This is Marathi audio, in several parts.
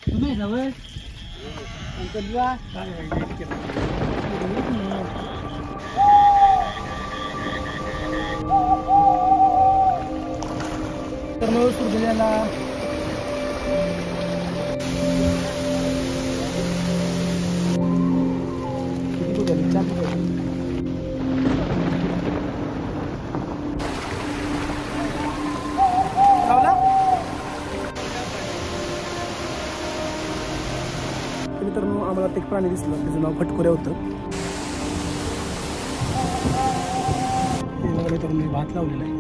तुम्ही जवळ तर सूर्याला मित्रांनो आम्हाला ते प्राणी दिसलं त्याचं नाव फटकुऱ्या होतं. तर मी भात लावलेला आहे.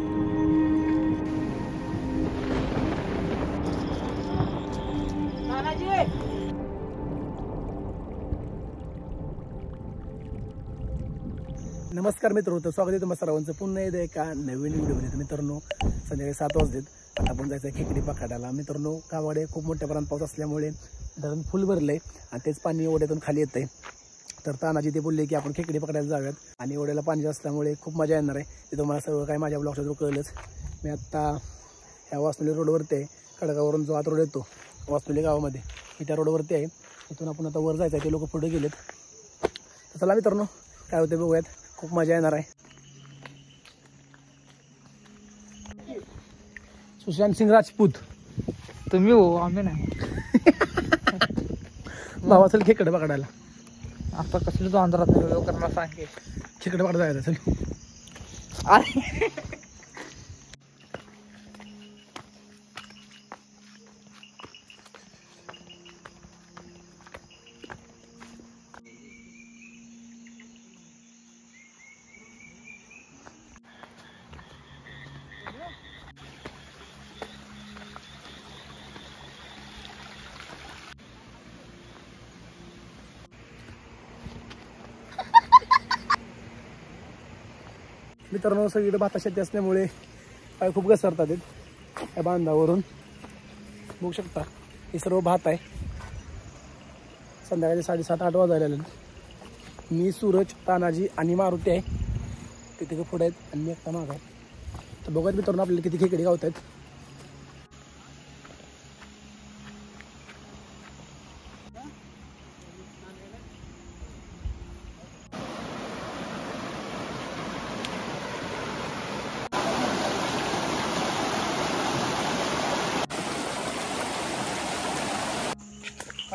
नमस्कार मित्रांनो, तर स्वागत आहे तुम्हाला सर्वांचं पुन्हा एकदा एका नवीन व्हिडिओमध्ये. मित्रांनो संध्याकाळी 7 वाजलेत. आता आपण जायचं आहे खेकडी पकडायला. मित्रांनो गावाकडे खूप मोठ्या प्रमाणात पाऊस असल्यामुळे धरण फुल भरलंय आणि तेच पाणी ओढ्यातून खाली येतंय. तर तानाजी ते बोलले की आपण खेकडी पकडायला जाऊयात आणि ओढ्याला पाणी असल्यामुळे खूप मजा येणार आहे. ते तुम्हाला सर्व काही माझ्या ब्लॉगच्या थ्रू कळलंच. मी आत्ता ह्या वासनुली रोडवरती आहे. खडगावरून जो आत रोड येतो वासनुली गावामध्ये, मी त्या रोडवरती आहे. इथून आपण आता वर जायचं आहे. ते लोक पुढे गेलेत. तर चला मित्रांनो काय होते बघूयात. खूप मजा येणार आहे. सुशांत सिंग राजपूत तुम्ही हो, आम्ही नाही. भावा चल खेकडे पकडायला. आता कसलं तो अंधारात करणार सांगे. खेकडे पकडायला जायचं चल. अरे मित्रांनो सगळीकडे भाता शेती असल्यामुळे पाय खूप घसरतात या बांधावरून. बघू शकता हे सर्व भात आहे. संध्याकाळी 7:30-8 वाजायला. मी सूरज, तानाजी आणि मारुती आहे. तिथे पुढे आहेत आणि मी एकटा माग आहे. तर बघूयात मित्रांनो आपल्याला किती खेकडी गावत आहेत.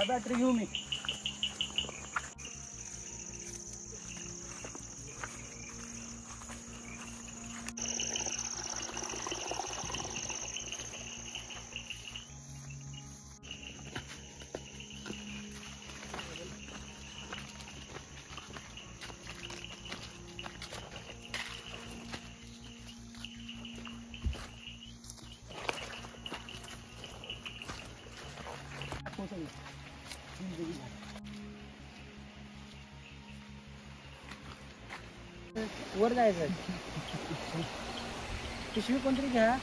बॅटरी घेऊ मी. वर जायचं. पिशवी कोणतरी घ्या.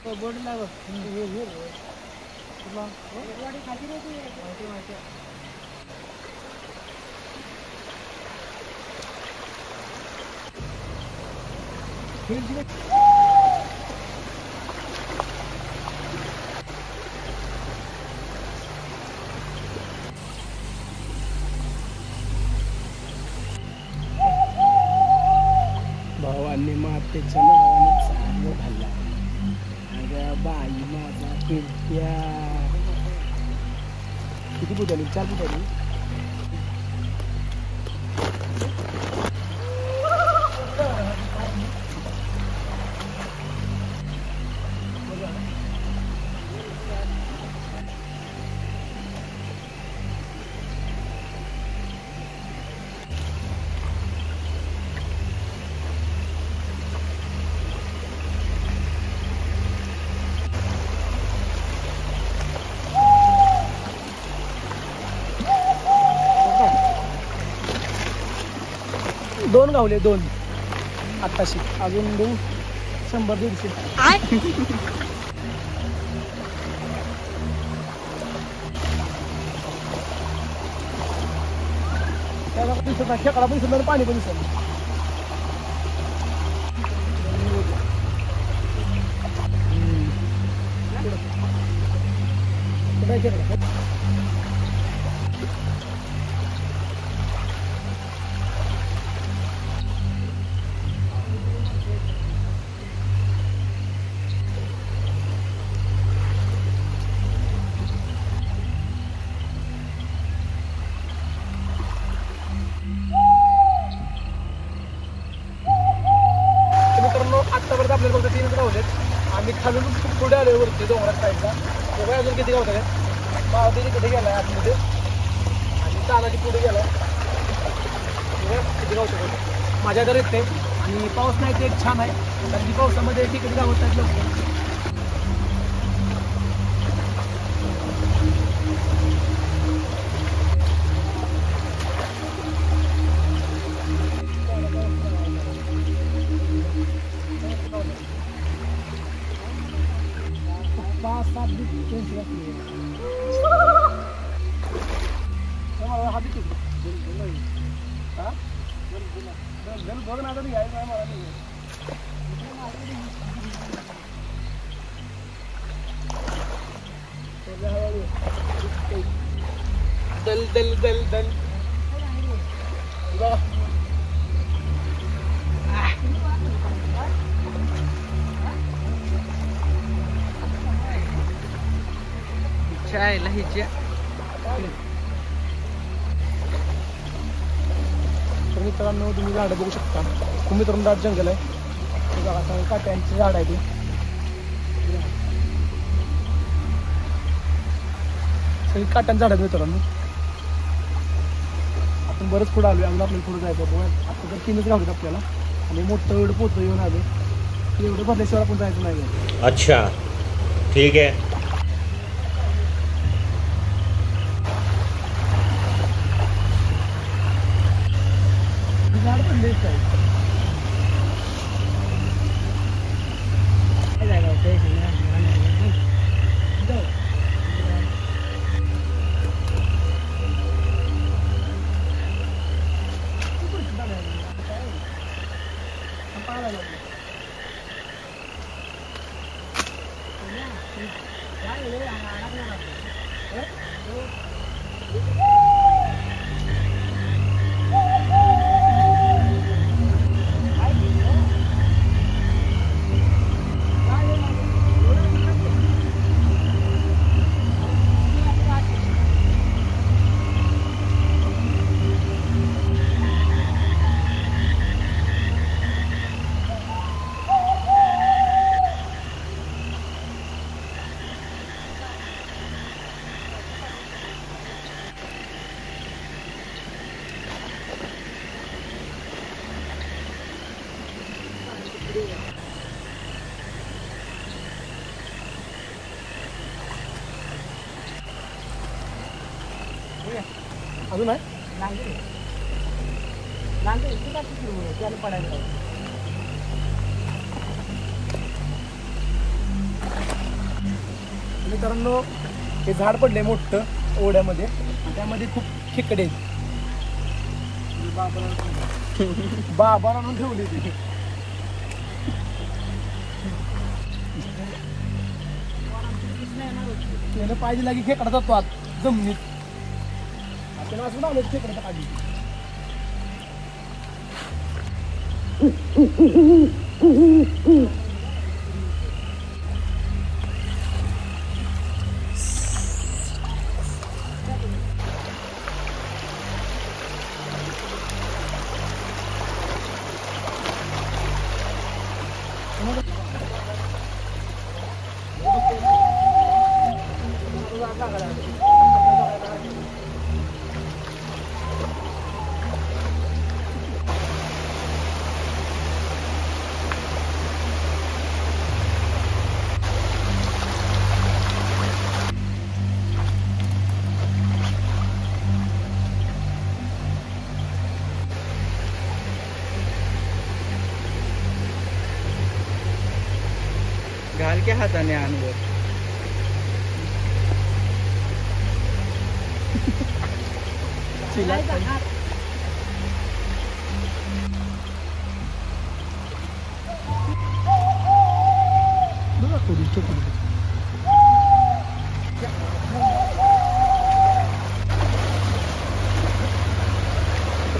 बोर्ड लाव. खाली माहिती. भावाने मातेच्या नावाने चांगलं घालला. अगं बाई माझा पिंट्या. किती बुटाली? 4 बुटाली. दोन गावले 2 आत्ताशी. अजून देऊ 100-150. त्याला दिसत नाही. खेकडा पण दिसत, पाणी पण दिसत. कुठे खेकडा आत्तापर्यंत आपल्याला फक्त 3च गाव आहेत. आम्ही खालून पुढे आलो वरती डोंगरात साईडला. बघा अजून किती गावत आहेत. पावती तिथे गेलाय आतमध्ये आणि तानाजी पुढे गेलाय. किती गावत आहेत माझ्या घर येते. आणि पाऊस नाही ते एक छान आहे कारण की पावसामध्ये तिकडे गावत आहेत लोक. दल दल दल दल चाय लहीच्या. तर मित्रांनो तुम्ही झाडं बघू शकता. खूप मित्रांनो दाट जंगल आहे. काट्यांची झाड आहे ती. सगळी काट्यांची झाड आहेत मित्रांनो. आपण बरंच पुढे आलो. अजून आपल्याला पुढे जायचं बघा. आता तर 3च गावतात आपल्याला आणि मोठं एवढं पोतं येऊन आले. एवढं भरल्याशिवाय आपण जायचं नाही. अच्छा ठीक आहे. झाड पण देत आहे. अजून आहे मित्रांनो. हे झाड पडले मोठं ओढ्यामध्ये. त्यामध्ये खूप खेकडे आहेत. बाबा आणून ठेवली ती. त्याला पाहिजे लागी खेकडा जातो आत जमिनीत. त्याला असं लावलं खेकडा पाहिजे. घाल के हाताने आणवर. बघा थोडी छोटी.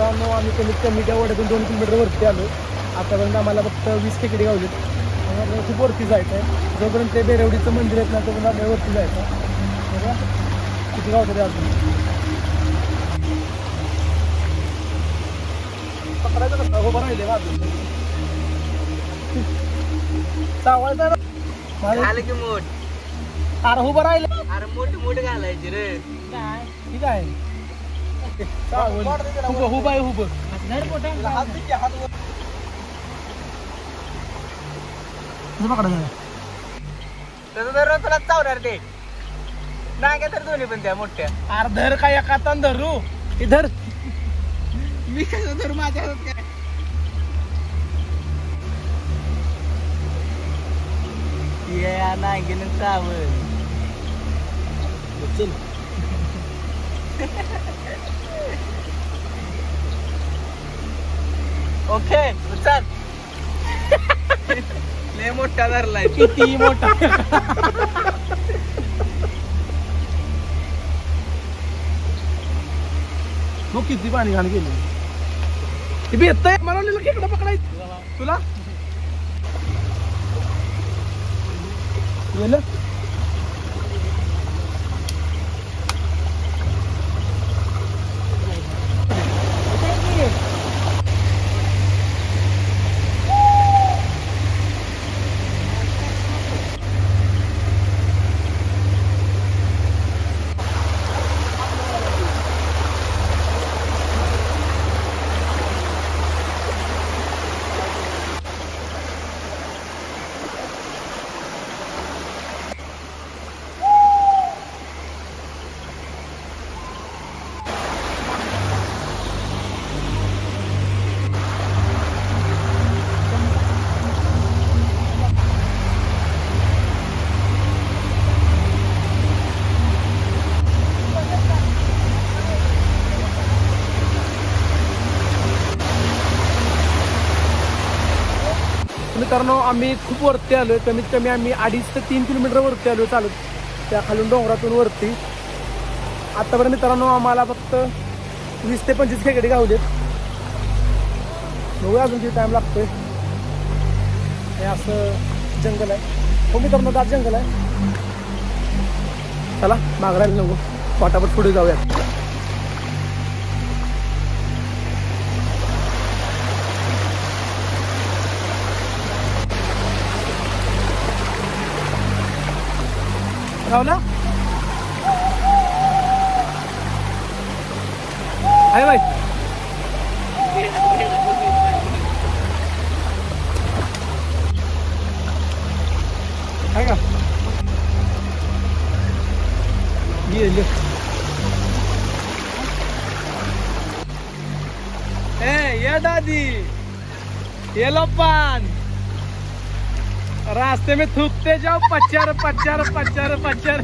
मित्रांनो आम्ही कमीत कमी त्या ओढ्यातून 2 किलोमीटर वरती आलो. आतापर्यंत आम्हाला फक्त 20 खेकडी गावलीत. आपल्याला खूप वरती जायचं आहे. जोपर्यंत ते बेरवडीचं मंदिर आहे ना तोपर्यंत आपल्याला वरती जायचं आहे. बघा किती गावतं ते अजून. पकडायचं कसं उभं राहिले अजून चावायचं झालं की मोठ. अरे उभं राहिले. अरे मोठ घालायची रे. ठीक आहे उभं आहे उभं. तसं तर तुला चावणार ते नाग्या तर दोन्ही पण त्या मोठ्या. अरे धर काय एका तान धरू इधर. मी कसं धरू माझ्या हातात काय. या नागीनं चावल. चल ओके चल. लय मोठा धरलाय. किती मोठा. मग किती पाणी घाण गेले. ती बी येतंय मला खेकडं पकडायचं तुला गेलं. मित्रांनो आम्ही खूप वरती आलोय. कमीत कमी आम्ही 2.5 ते 3 किलोमीटर वरती आलोय चालत त्या खालून डोंगरातून वरती. आतापर्यंत मित्रांनो आम्हाला फक्त 20 ते 25 खेकडे गावलेत. बघूया अजून किती टाइम लागतोय. हे असं जंगल आहे. हो मित्रांनो दाट जंगल आहे. चला मागरायला नको पटापट पुढे जाऊया. राहुला आहे भाई. आहे का ये दादी ये लो पान. रास्ते में थूकते जाओ. पच्चर पच्चर पच्चर पच्चर.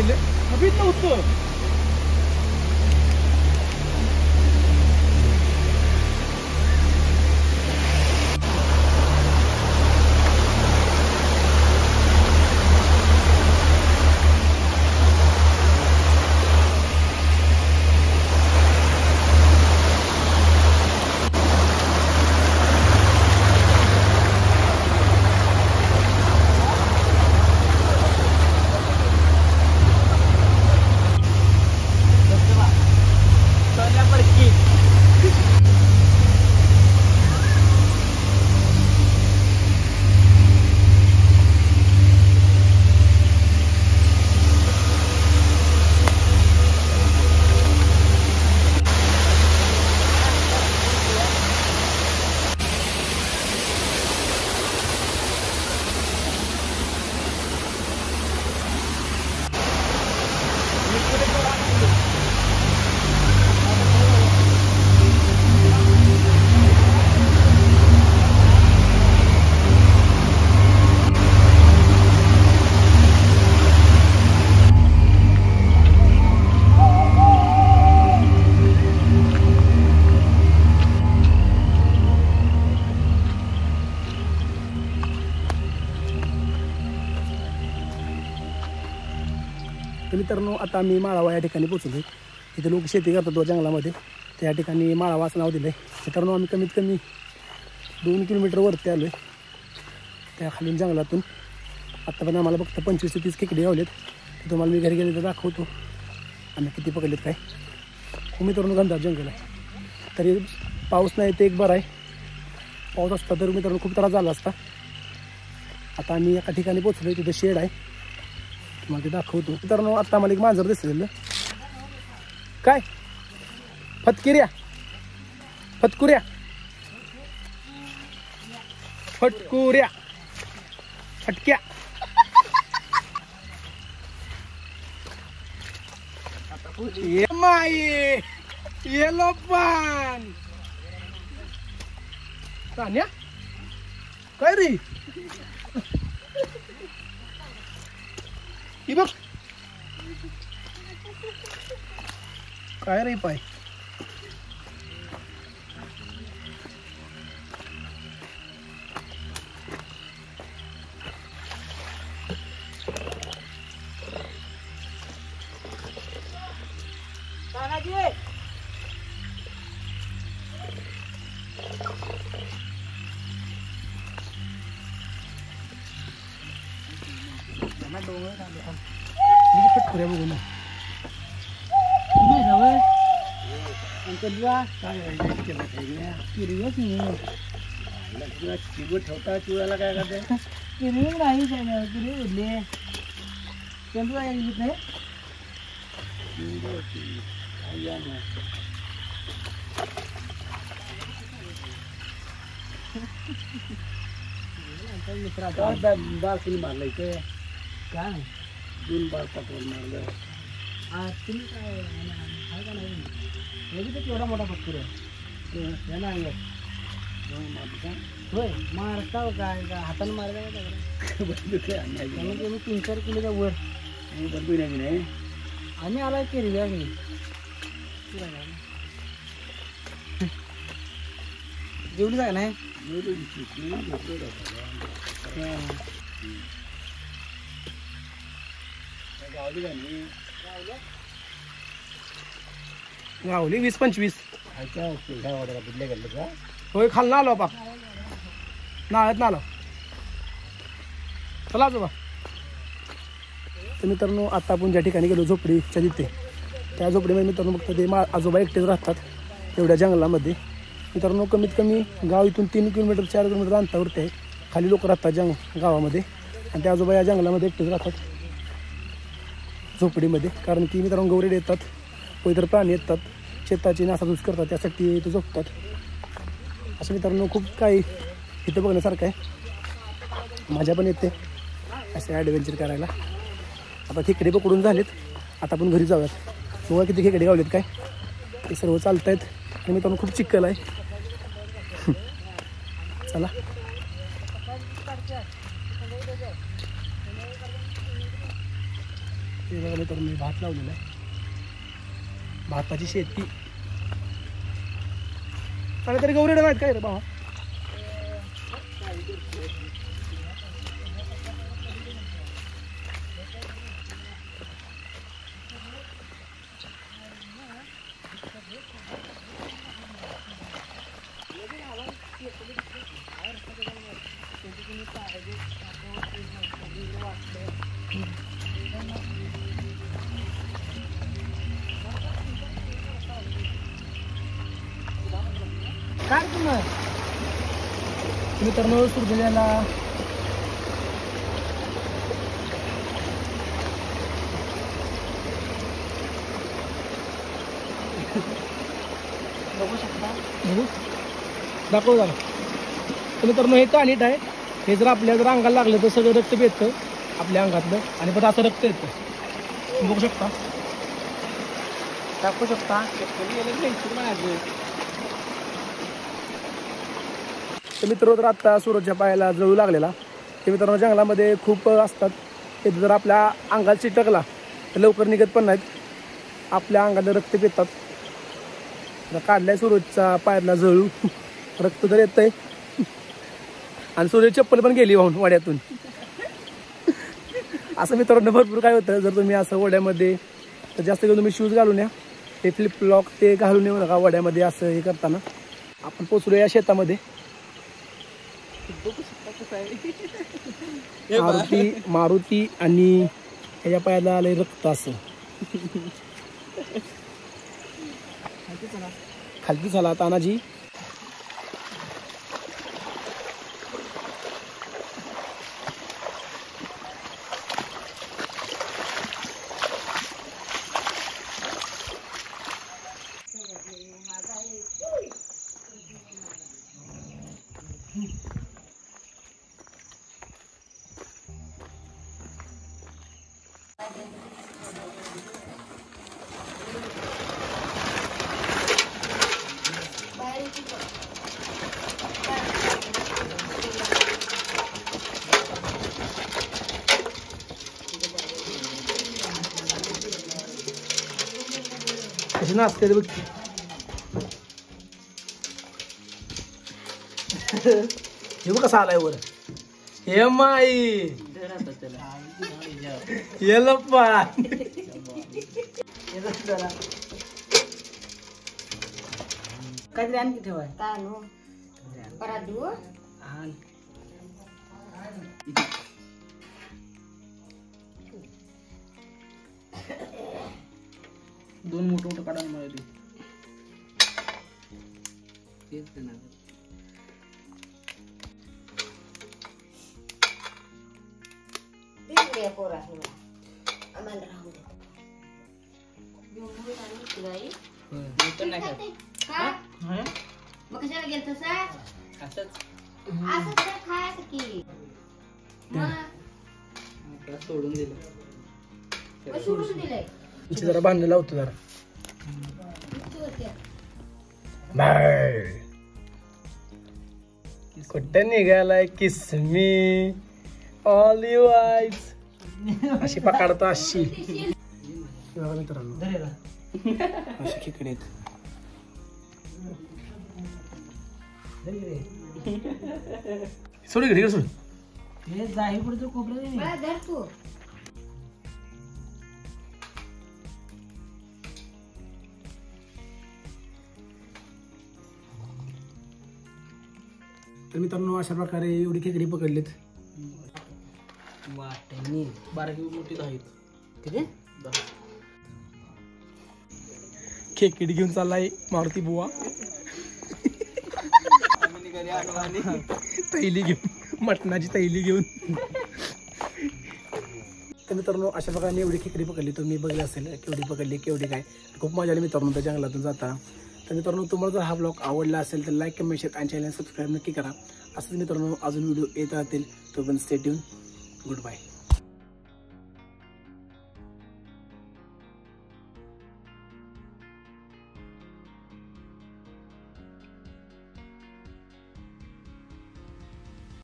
गेले अभित नव्हतं. मित्रांनो आता आम्ही माळावा या ठिकाणी पोहोचलो. इथे लोक शेती करतात जंगलामध्ये. त्या ठिकाणी माळावा असं नाव दिलं आहे. मित्रांनो आम्ही कमीत कमी 2 किलोमीटर वरती आलो आहे त्या खालील जंगलातून. आत्तापर्यंत आम्हाला फक्त 25 ते 30 खेकडे गावलेत. ते तुम्हाला मी घरी गेले तर दाखवतो आम्ही किती पकडलेत काय. खूप मित्रांनो गंधार जंगल आहे. तरी पाऊस नाही ते एक बरं आहे. पाऊस असता तर मित्रांनो खूप त्रास झाला असता. आता आम्ही एका ठिकाणी पोहोचलो. तिथे शेड आहे तुम्हाला ते दाखवतो. मित्रांनो आता आम्हाला एक मांजर दिसलेलं. काय फटकुऱ्या फटकुऱ्या फटकुऱ्या फटक्या. ये माई येलो पान तान्या काय रे ही बघ काय रे पाय. फटकुऱ्या बघू ना ठेवता चिवळाला काय करते किरी नाही किरी उडली चंद्रा येत नाही. बाल मारलं इथे काय 2 बाल पाठवून मारलं. तुम्ही काय का नाही केवढा मोठा फटकुर आहे ना होय महाराष्ट्रावर काय का हाताने मारलं मी 3-4 किलोच्या वर बंदू नाही आम्ही आला केली आम्ही जेवली जाय नाही गावली 20-25 होय खाल ना आलो बा नाळ्यात ना आलो. चला आजोबा. तर मित्रांनो आता आपण ज्या ठिकाणी गेलो झोपडीच्या तिथे त्या झोपडीमध्ये मित्रांनो फक्त ते आजोबा एकटेच राहतात एवढ्या जंगलामध्ये. मित्रांनो कमीत कमी गाव इथून 3 किलोमीटर 4 किलोमीटर अंतरावरती आहे. खाली लोक राहतात गावामध्ये आणि त्या आजोबा या जंगलामध्ये एकटेच राहतात झोपडीमध्ये. कारण की मित्रांनो गौरेड येतात व इतर प्राणी येतात शेताची नासाधूस करतात त्यासाठी इथे झोपतात. असं मित्रांनो खूप काही इथं बघण्यासारखं आहे. मजा पण येते असे ॲडव्हेंचर करायला. आता खेकडे पकडून झालेत. आता आपण घरी जाऊयात. बघा किती खेकडे गावलेत काय ते सर्व चालत आहेत. आणि मित्रांनो खूप चिखल आहे. चला हे बघा मित्रांनो, मी भात लावलेला आहे, भाताची शेती. आणि तरी गौरेडं नाहीत काय रे बाबा? काय तुम्ही मित्रांनो सुरगुल्याला बघू शकता, दाखव झालं. तर मित्रांनो हे कानीट आहे, हे जर आपल्या जर अंगाला लागलं तर सगळं रक्त येतं आपल्या अंगातलं, आणि पण असं रक्त येतं. बघू शकता, दाखवू शकता. तर मित्र तर आत्ता सूरजच्या पायाला जळू लागलेला. ते मित्रांनो जंगलामध्ये खूप असतात, ते जर आपल्या अंगात चिटकला तर लवकर निघत पण नाहीत, आपल्या अंगाला रक्त पितात. काढलाय सूरजचा पायाला जळू, रक्त तर येतंय, आणि सूरज चप्पल पण गेली वाहून वाड्यातून. असं मित्रांनो भरपूर काय होतं, जर तुम्ही असं वड्यामध्ये तर जास्त करून तुम्ही शूज घालून या, ते फ्लिपफ्लॉप ते घालून येऊ नका वड्यामध्ये असं हे करताना. आपण पोचलो या शेतामध्ये. मारुती आणि ह्याच्या पायाला आलंय रक्त असं. खालती चला तानाजी. कशी नाचते बघ. हे बघ कसा आलाय वर. हे माई लप्पा काहीतरी आणखी ठेवाय. दोन मोठं मोठं काढा मला ते. सोडून दिलं, जरा बांधलं लावतो जरा. कुठं निघालाय किसमी ऑल यू आईज. अशी पकडतो अशी. बघा मित्रांनो अशी खेकडे आहेत. सोड इकडे सोड. हे जाही पुढे खोबरं तर मित्रांनो अशा प्रकारे एवढी खेकडी पकडलीत. बाराकी मोठी आहेत. किती खेकडी घेऊन चाललाय मारुती बुवा. तैली घेऊन, मटणाची तैली घेऊन. तर मित्रांनो अशा प्रकारे एवढी खेकडी पकडली. तुम्ही बघले असेल केवढी पकडली केवढी काय. खूप मजा आली मित्रांनो त्या जंगलातून जाता. तर मित्रांनो तुम्हाला जर हा ब्लॉग आवडला असेल तर लाईक कमेंट शेअर आणि चॅनल सबस्क्राईब नक्की करा. असंच मित्रांनो अजून व्हिडिओ येत राहतील. तोपर्यंत स्टे ट्यून. Good bye.